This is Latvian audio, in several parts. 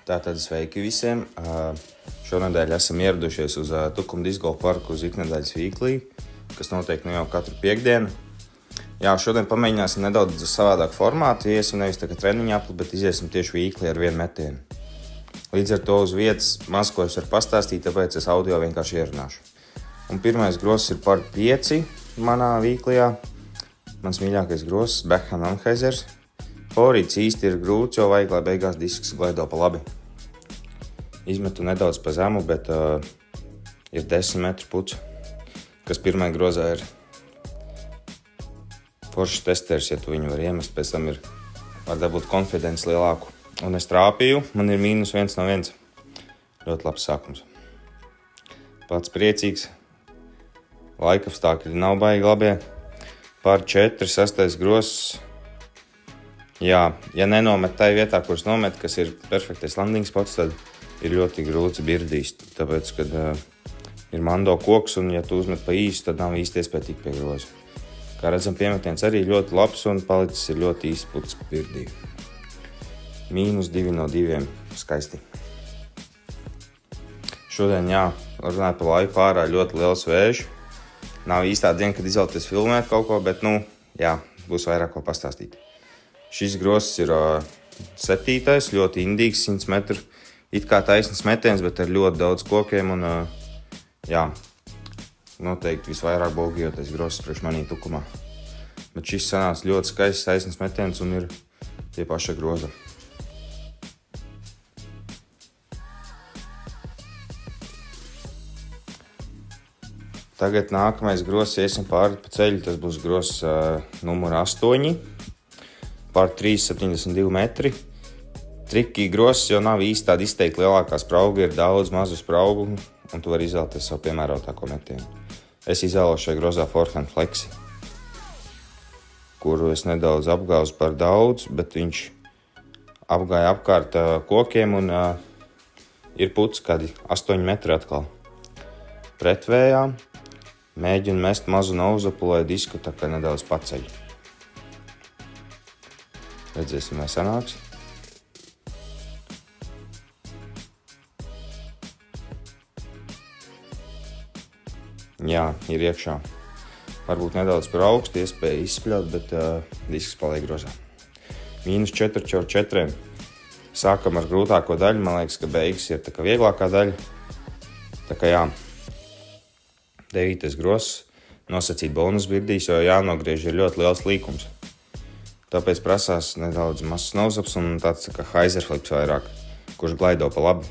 Tātad sveiki visiem. Šonedēļ esam ieradušies uz Tukuma discgolfa parku uz iknedēļas vīklī, kas notiek jau katru piekdienu. Jā, šodien pamēģināsim nedaudz savādāk formātu. Iesim nevis tā kā treniņa apli, bet iziesim tieši vīklī ar vienu metienu. Līdz ar to uz vietas maz ko es varu pastāstīt, tāpēc es audio vienkārši ierunāšu. Un pirmais gross ir par 5 manā vīklijā. Mans mīļākais gross - backhand Anheuser. Forīts īsti ir grūts, jo vajag, lai beigās disks glaido pa labi. Izmetu nedaudz pa zemu, bet ir 10 metru puts, kas pirmajā grozā ir foršs testers, ja tu viņu var iemest, pēc tam var dabūt konfidenci lielāku. Un es trāpīju, man ir -1 no 1. Ļoti labs sākums. Pats priecīgs. Laika apstākļi nav baigi labie. Par 4, 6. gross. Jā, ja nenomet tai vietā, kuras nomet, kas ir perfektais landing spots, tad ir ļoti grūts birdīs. Tāpēc, kad ir mando koks un ja tu uzmet pa īsu, tad nav īsti iespēja tikt pie groza. Kā redzam, piemetiens arī ļoti labs un palicis ir ļoti īsts puts birdī. -2 no 2. Skaisti. Šodien, jā, runāju par laiku ārā ļoti liels vējš. Nav īstā diena, kad izvēlēties filmēt kaut ko, bet, jā, būs vairāk ko pastāstīt. Šis gross ir 7. ļoti indīgs, 100 metru. It kā taisnas metiens, bet ar ļoti daudz kokiem un, jā, noteikti visvairāk bogījotais gross priekš manī Tukumā. Bet šis sanāca ļoti skaists taisnas metiens un ir tie paša groza. Tagad nākamais gross iesim pāri pa ceļu, tas būs gross numur 8. Pār 3,72 metri. Triki gross, jo nav īsti tāda izteikti lielākā sprauga, ir daudz mazu spraugu, un tu vari izvēlēties savu piemērotāko metienu. Es izvēlos šajā grozā forehand flexi, kuru es nedaudz apgāzu par daudz, bet viņš apgāja apkārt kokiem un ir puts kādi 8 metri atkal. Pretvējā mēģinu mest mazu nozapu, lai disku tā kā nedaudz paceļ. Redzēsim, vai sanāks. Jā, ir iekšā. Varbūt nedaudz par augstu, iespēja izspļaut, bet disks paliek grozā. -4 caur 4. Sākam ar grūtāko daļu. Man liekas, ka beigas ir tā kā vieglākā daļa. Tā kā jā. 9. gross. Nosacīt bonus birdīs, jo jānogriež ir ļoti liels līkums. Tāpēc prasās nedaudz mazs nozaps un tāds kā Heiser flips vairāk, kurš glaido pa labi.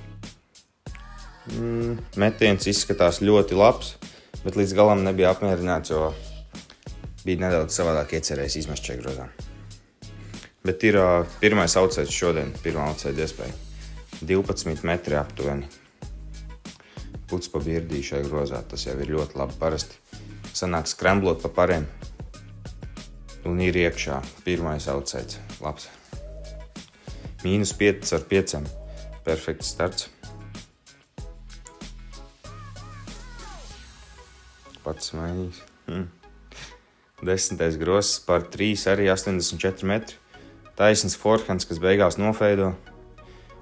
Metiens izskatās ļoti labs, bet līdz galam nebija apmierināts, jo bija nedaudz savādāk iecerējis izmest šajā grozā. Bet ir pirmais outside šodien, pirmā outside iespēja. 12 metri aptuveni. Puts pa birdī šajā grozā, tas jau ir ļoti labi. Parasti sanāk skremblot pa pariem. Un ir iekšā pirmais outside. Labs. -5 ar 5. Perfekts starts. Pats mainīs. 10. gross par 3 arī 84 metri. Taisns forehands, kas beigās nofeido.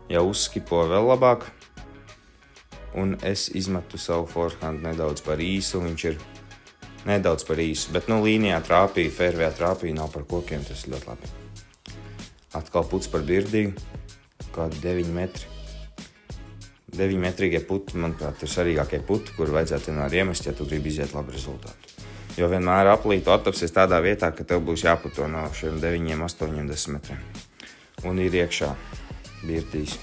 Jau uzskipo vēl labāk. Un es izmetu savu forehand nedaudz par īsu. Viņš ir nedaudz par īsu, bet līnijā trāpīja, fairwayā trāpīja, nav par kokiem, tas ir ļoti labi. Atkal puts par birdīgu, kādi 9 metri. 9 metrīgie puti, manuprāt, ir svarīgākie puti, kur vajadzētu vienmēr iemest, ja tu gribi iziet labu rezultātu. Jo vienmēr aplītu attapsies tādā vietā, ka tev būs jāputo no šiem 9, 8, 10 metriem. Un ir iekšā birdīs.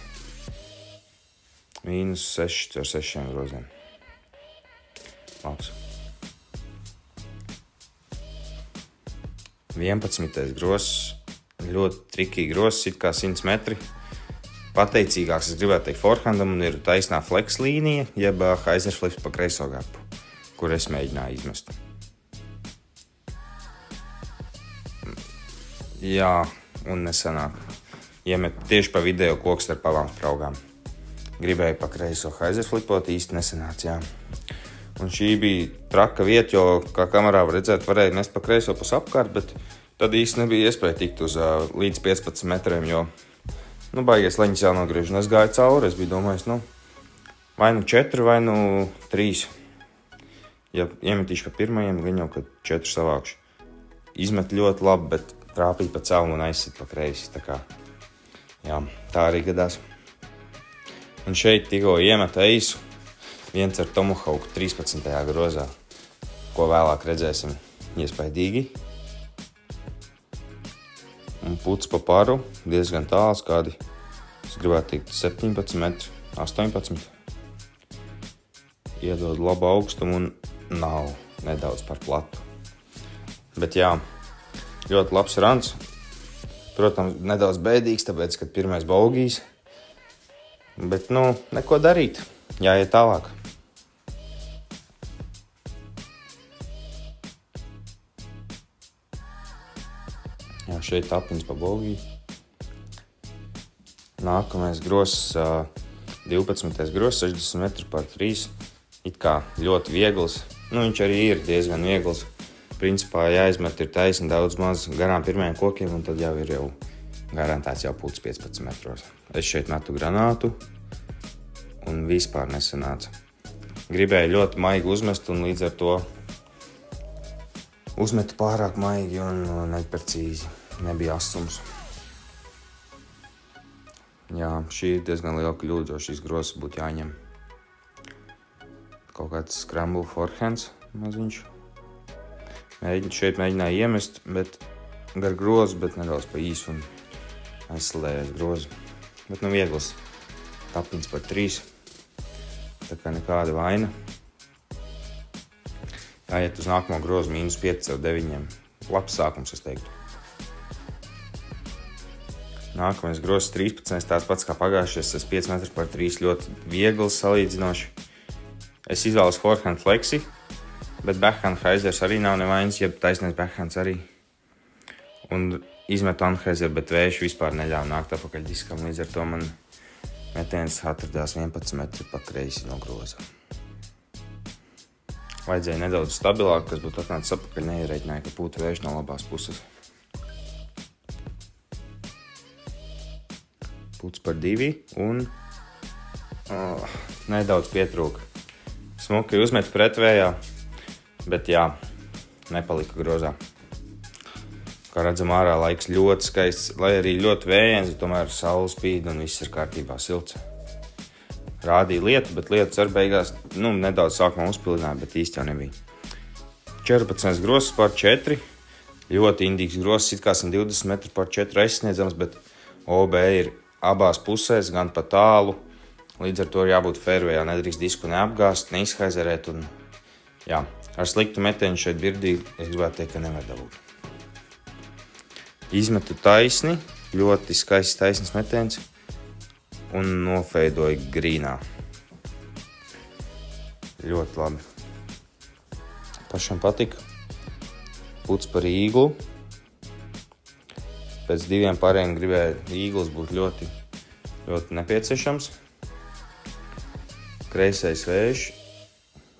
-6 ar 6 groziem. Labs. 11. gross. Ļoti trikīgi gross, it kā 100 metri. Pateicīgāks, es gribētu teikt, forehandam un ir taisnā flex līnija, jeb Heiser flips pa kreiso gapu, kur es mēģināju izmest. Jā, un nesanāk. Iemet tieši pa vidējo koku starp abām spraugām. Gribēju pa kreiso Heiser flipot, īsti nesanāca, jā. Un šī bija traka vieta, jo, kā kamerā var redzēt, varēja mest pa kreiso pus apkārt, bet tad īsti nebija iespēja tikt uz līdz 15 metriem, jo baigies leņķis jānogriež, un es gāju cauri, es biju domājis, vai 4, vai 3. Ja iemetīšu pa pirmajiem, gan jau, kad 4 savākšu. Izmet ļoti labi, bet trāpīja pa celmu un aizsit pa kreisi, tā kā, jā, tā arī gadās. Un šeit tikko iemet eisu, viens ar Tomahawk 13. grozā, ko vēlāk redzēsim iespaidīgi. Un puts pa paru diezgan tāls, kādi, es gribētu teikt, 17 metri, 18. Iedod labu augstumu un nav nedaudz par platu. Bet jā, ļoti labs rans. Protams, nedaudz bēdīgs, tāpēc, kad pirmais baugīs. Bet, neko darīt. Jāiet tālāk. Jā, šeit tapiņas pa baugī. Nākamais gross, 12. gross, 60 metri par 3. It kā ļoti viegls. Viņš arī ir diezgan viegls. Principā jāizmet ir taisni daudz maz garām pirmajiem kokiem, un tad jau ir garantēts jau puts 15 metros. Es šeit metu granātu, un vispār nesanāca. Gribēju ļoti maigi uzmest, un līdz ar to uzmetu pārāk maigi un neprecīzi. Nebija asums. Jā, šī ir diezgan liela kļūda, jo šīs grozas būtu jāņem. Kaut kāds scramble forehands maziņš. Šeit mēģināju iemest, bet gar grozu, bet nedaudz pa īsu un aizslējies grozu. Bet viegls tapiņas par 3. Tā kā nekāda vaina. Jāiet uz nākamo grozu -5 ar 9. Labs sākums, es teiktu. Nākamais grozs 13. Tāds pats kā pagājušais, tas 5 metri par 3 ļoti viegls salīdzinoši. Es izvēlos forehand flexi, bet backhand Heizers arī nav nevainas, jeb taisnais backhands arī. Un izmetu Anheuser, bet vējš vispār neļāva nākt apakaļ diskam, līdz ar to man metiens atradās 11 metri pa kreisi no groza. Vajadzēja nedaudz stabilāk, kas būtu atnācis apakaļ, neierēķināja, ka būtu vējš no labās puses. Puts par 2 un nedaudz pietrūka. Smuki uzmet pretvējā, bet jā, nepalika grozā. Kā redzam, ārā laiks ļoti skaists, lai arī ļoti vējiens, tomēr saule spīd un viss ir kārtībā silts. Rādīja lietu, bet lietas ar beigās, nedaudz sākumā uzpildināja, bet īsti jau nebija. 14 grozs par 4, ļoti indīgs grozs, it kā 120 metri par 4 aizsniedzams, bet OB ir abās pusēs, gan pa tālu. Līdz ar to ir jābūt fairwayā, nedrīkst disku neapgāst, neizhaizerēt un, jā, ar sliktu metienu šeit birdī, es gribētu teikt, ka nevar dabūt. Izmetu taisni, ļoti skaists taisnis metiens un nofeidoju grīnā. Ļoti labi. Pašam patika. Puts par īglu. Pēc 2 pārējiem gribēju īgls būt ļoti, ļoti nepieciešams. Kreisais vējš,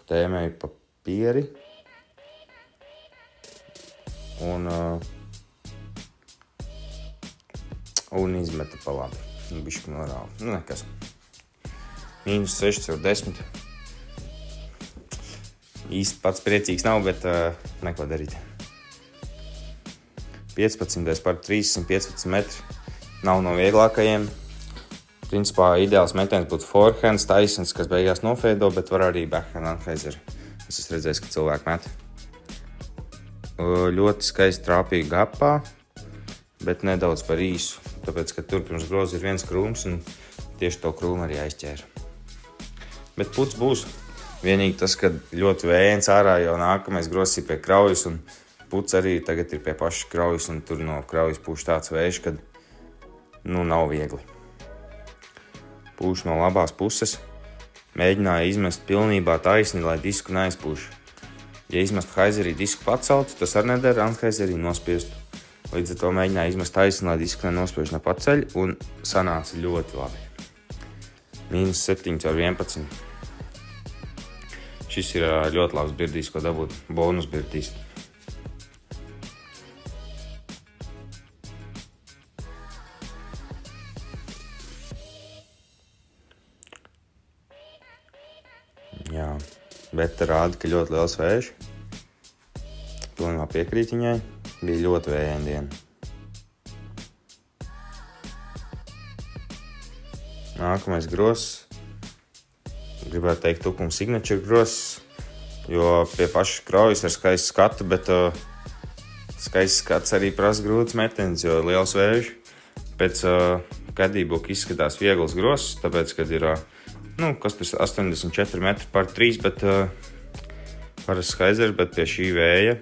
tēmēju pa pieri un izmeta pa labi. Bišķi norāva. Nekas. -6 ar 10. Īsti pats priecīgs nav, bet neko darīt. 15. par 315 metri. Nav no vieglākajiem. Principā ideāls metiens būtu forehands, taisns, kas beigās nofeido, bet var arī backhand Anheuser. Es esmu redzējis, ka cilvēki met. Ļoti skaisti trāpīja gapā, bet nedaudz par īsu. Tāpēc, ka tur pirms groza ir viens krūms un tieši to krūmu arī aizķēra. Bet puts būs. Vienīgi tas, ka ļoti vējiens ārā, jo nākamais grozs ir pie kraujas un puts arī tagad ir pie pašas kraujas un tur no kraujas pūš tāds vējš, kad nav viegli. Pūš no labās puses. Mēģināja izmest pilnībā taisni, lai disku neaizpūš. Ja izmest Heizerī disku pacelt, tas arī nedara Anheuserī nospiestu. Līdz ar to mēģināja izmest taisni, lai disku nenospiež ne paceļ, un sanāca ļoti labi. -7 ar 11. Šis ir ļoti labs birdīs, ko dabūt. Bonus birdīs. Jā, bet rāda, ka ļoti liels vējš. Pilnībā piekrīt viņai. Bija ļoti vējaina diena. Nākamais gross. Gribētu teikt tukuma signature gross, jo pie paša kraujas ar skaistu skatu, bet skaists skats arī prasa grūts metiens, jo liels vējš. Pēc kadībuka izskatās viegls gross, tāpēc, kad ir, kas tas 84 metri par 3, bet parasts skaizers, bet pie šī vēja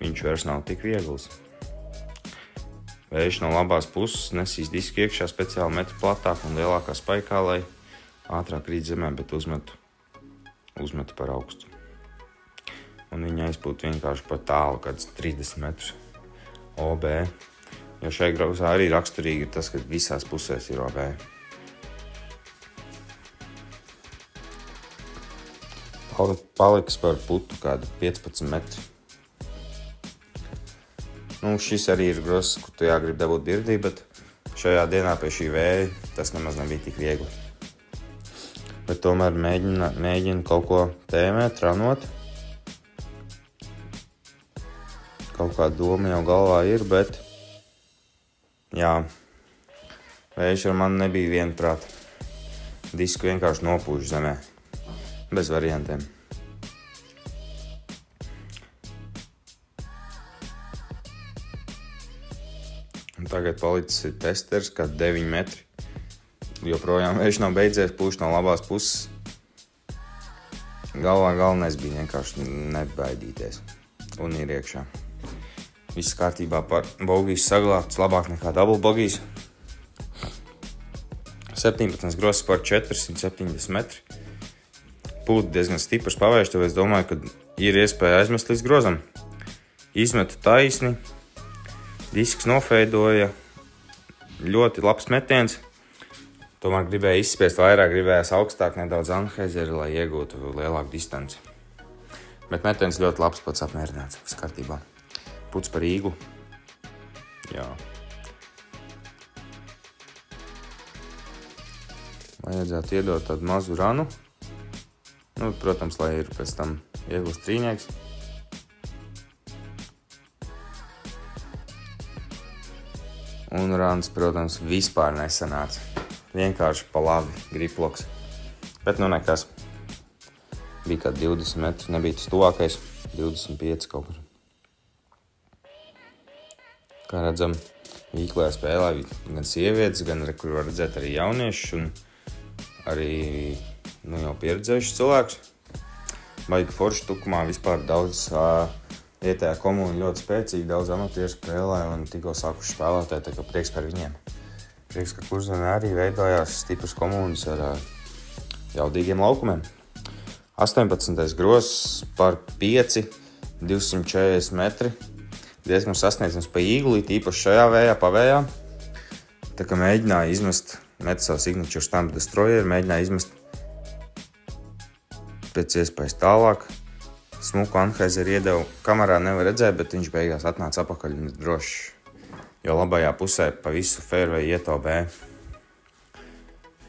viņš vairs nav tik viegls. Vējš no labās puses nesīs disku iekšā speciāli metru platāk un lielākā spaikā, lai ātrāk krīt zemē, bet uzmetu par augstu. Un viņa aizpūt vienkārši pa tālu, kāds 30 metrus OB. Jo šai grauzā arī raksturīgi ir tas, ka visās pusēs ir OB. Paliks par putu kādu 15 metri. Šis arī ir gross, kur tu jāgrib dabūt birdī, bet šajā dienā pie šī vēja tas nemaz nebija tik viegli. Bet tomēr mēģinu kaut ko tēmēt, ranot. Kaut kā doma jau galvā ir, bet jā, vējš ar mani nebija vienprāt. Disku vienkārši nopūš zemē, bez variantiem. Un tagad palicis ir testers, kā 9 metri. Joprojām vējš nav beidzies, pūš no labās puses. Galvenais bija vienkārši nebaidīties. Un ir iekšā. Viss kārtībā par bogijas saglābts, labāk nekā double bogijas. 17 gross par 470 metri. Pūt diezgan stiprs pavērš, tāpēc domāju, ka ir iespēja aizmest līdz grozam. Izmetu taisni. Disks nofeidoja, ļoti labs metiens. Tomēr gribēju izspiest vairāk, gribējās augstāk nedaudz Anheuser, lai iegūtu lielāku distanci. Bet metiens ļoti labs, pats apmierināts, viss kārtībā. Puts par īglu. Jā. Vajadzētu iedot tādu mazu ranu. Protams, lai ir pēc tam viegls trīnieks. Un rāns, protams, vispār nesanāca. Vienkārši pa labi griploks. Bet nekas. Bija kā 20 metri, nebija tas tuvākais. 25 kaut kur. Kā redzam, vīklajā spēlē gan sievietes, gan kur var redzēt arī jauniešus un arī jau pieredzējušus cilvēkus. Baigi forši tukumā vispār daudz vietējā komūna ļoti spēcīgi, daudz amatieru spēlē un tikko sākuši spēlētāji, tā kā prieks par viņiem. Prieks, ka Kurzemē arī veidojās stipras komūnas ar jaudīgiem laukumiem. 18. gross par 5, 240 metri. Diezgan sasniedzams pa īgli, īpaši šajā vējā, pavējā. Tā kā mēģināja izmest, met savu signature stamp destroyer, mēģināja izmest pēc iespējas tālāk. Smuku Anheuser iedevu, kamerā nevar redzēt, bet viņš beigās atnāca apakaļ un droši, jo labajā pusē pa visu fairway iet OB.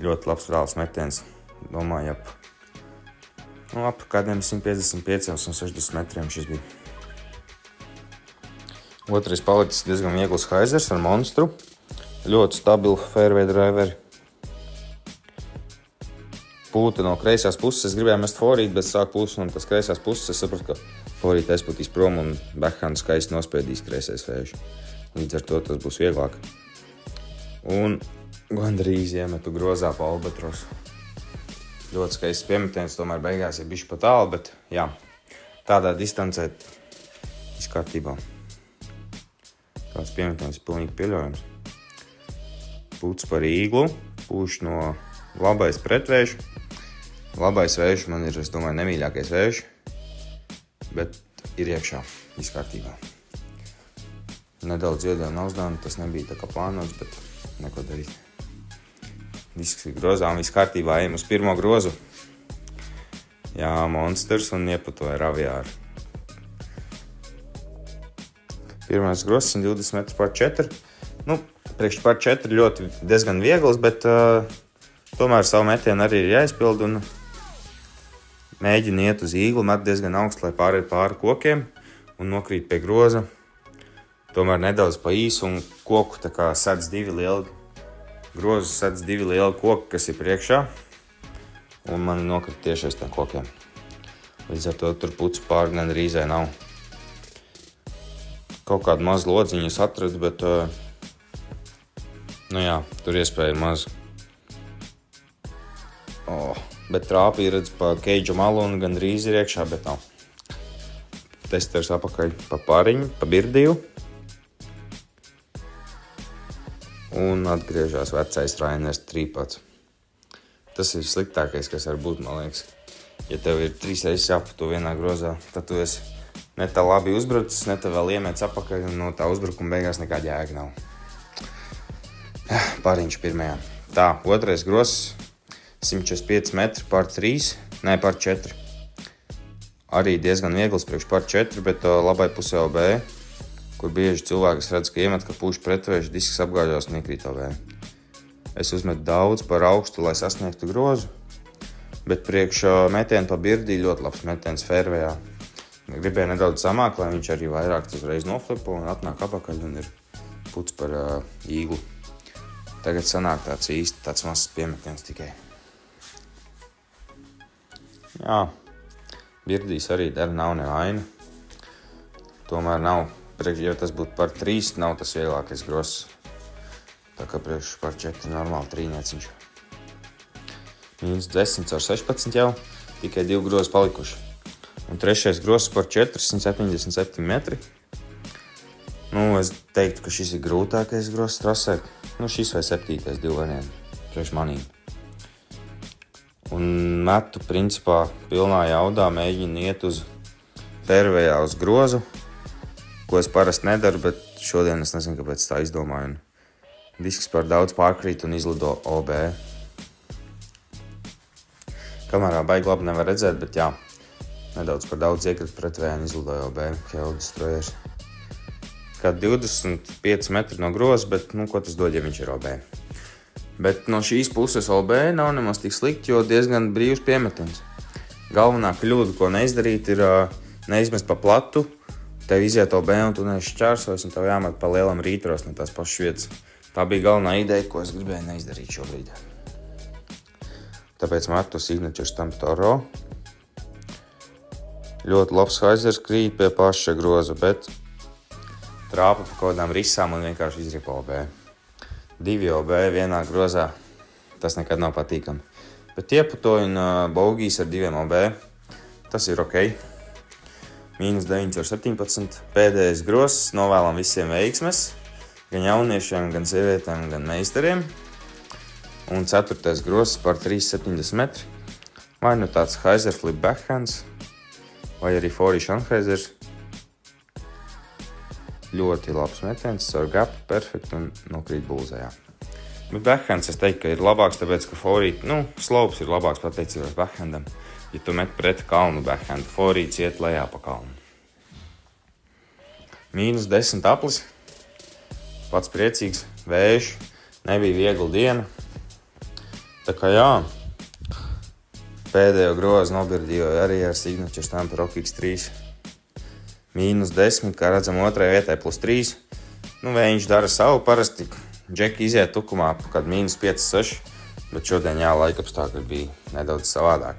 Ļoti labs rāls metiens, domāju, ap kādiem 155 un 160 metriem šis bija. Otrais palicis diezgan viegls Haizers ar monstru, ļoti stabilu fairway driveri. Pūta no kreisās puses, es gribēju mest forīt, bet sāk pūst no tas kreisās puses, es sapratu, ka forīt aizpūtīs prom un backhand skaisti nospiedīs kreisais vējš. Līdz ar to tas būs vieglāk. Un gandrīz iemetu grozā pa albatrosu. Ļoti skaists piemetiens, tomēr beigās ir bišķi pa tālu, bet jā, tādā distancē viss kārtībā. Tāds piemetiens ir pilnīgi pieļaujams. Puts par īglu, pūš no labais pretvējš. Labais vējš man ir, es domāju, nemīļākais vējš, bet ir iekšā, viss kārtībā. Nedaudz iedēju nauzdānu, tas nebija tā kā plānots, bet neko darīt. Disks ir grozā un viss kārtībā, ejam uz pirmo grozu. Jā, monsters un ieputoja raviāru. Pirmais grozs 120 metri par 4. Priekš par 4 ļoti diezgan viegls, bet tomēr savu metienu arī ir jāizpild un Mēģinu iet uz īglu, met diezgan augstu, lai pāriet pāri kokiem un nokrīt pie groza. Tomēr nedaudz pa īsu un koku tā kā sedz grozu sedz divi lieli koki, kas ir priekšā. Un man nokrīt tieši aiz tiem kokiem. Līdz ar to tur pucu pāri gandrīzai nav. Kaut kādu mazu lodziņus atradu, bet, nu jā, tur iespēja ir maz. Bet trāpī redz pa keidžu malu un gandrīz ir iekšā, bet nav. Testers apakaļ pa pāriņu, pa birdīju. Un atgriežās vecais Rainers trīpats. Tas ir sliktākais, kas var būt, man liekas. Ja tev ir 3 reizes jāpato vienā grozā, tad tu esi ne tā labi uzbrucis, ne tā vēl iemēts apakaļ, un no tā uzbrukuma beigās nekāda jēga nav. Pāriņš pirmajā. Tā, otrais grozs, 145 metri par 3, ne par 4. Arī diezgan viegls priekš par 4, bet labai pusē OB, kur bieži cilvēki redz, ka iemet, ka pūš pretvējuši, disks apgāžās un iekrīt OB. Es uzmetu daudz par augstu, lai sasniegtu grozu, bet priekš metienu pa birdī ļoti labs metiens fairwayā. Gribēju nedaudz samāk, lai viņš arī vairāk uzreiz noflipo un atnāk apakaļ un ir puts par īglu. Tagad sanāk tāds mazs piemetiens tikai. Jā, birdīs arī dara, nav nevaina. Tomēr nav, ja tas būtu par 3, nav tas vieglākais grozs. Tā kā priekš par 4 normāli trīnieciņš. -10 ar 16 jau, tikai 2 grozi palikuši. Un trešais grozs par 477 metri. Nu, es teiktu, ka šis ir grūtākais grozs trasē. Nu, šis vai 7. 2 varianti priekš manīm. Un metu principā pilnā jaudā mēģinu iet uz fairwayā uz grozu, ko es parasti nedaru, bet šodien es nezinu, kāpēc tā izdomāju. Disks par daudz pārkrīt un izlido OB. Kamerā baigi labi nevar redzēt, bet jā, nedaudz par daudz iekrit pretvējā un izlidoja OB. Destroyers. Kā 25 metri no groza, bet, nu, ko tas dod, ja viņš ir OB. Bet no šīs puses OB nav nemaz tik slikti, jo diezgan brīvs piemetiens. Galvenā kļūda, ko neizdarīt, ir neizmest pa platu, tev iziet OB un tu neesi šķērsojas un tev jāmet pa lielam rītros no tās pašas vietas. Tā bija galvenā ideja, ko es gribēju neizdarīt šobrīd. Tāpēc metu Signature Stamp Toro. Ļoti labs haizers krīt pie paša groza, bet trāpa pa kādām risām un vienkārši izripa OB. 2 OB vienā grozā, tas nekad nav patīkami. Bet ieputoju un bogijas ar 2 OB, tas ir ok. -9 ar 17, pēdējais grozs, novēlam visiem veiksmes. Gan jauniešiem, gan sievietēm, gan meistariem. Un 4. grozs par 370 metri. Vai nu tāds Heiser flip backhands, vai arī Fori Shanhaisers. Ļoti labs metiens, ar gapu perfekti un nokrīt bulzējā. Bet backhands es teiktu, ka ir labāks, tāpēc, ka Fori, slopes ir labāks pateicībās backhandam. Ja tu met pret kalnu backhandu, Fori ciet lejā pa kalnu. -10 aplis. Pats priecīgs, vējš, nebija viegla diena. Tā kā jā, pēdējo grozu nobirdīju arī ar Signature Stamp Rock X3. -10, kā redzam, otrajai vietai +3. Nu, viņš dara savu, parasti džeki iziet tukumā kad -5, 6, bet šodien jā, laikapstākļi bija nedaudz savādāk.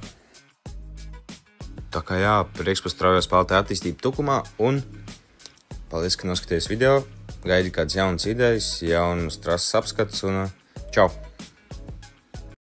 Tā kā jā, prieks par straujo spēlētāju attīstību tukumā un paldies, ka noskaties video. Gaidi kādas jaunas idejas, jaunas trases apskats un čau!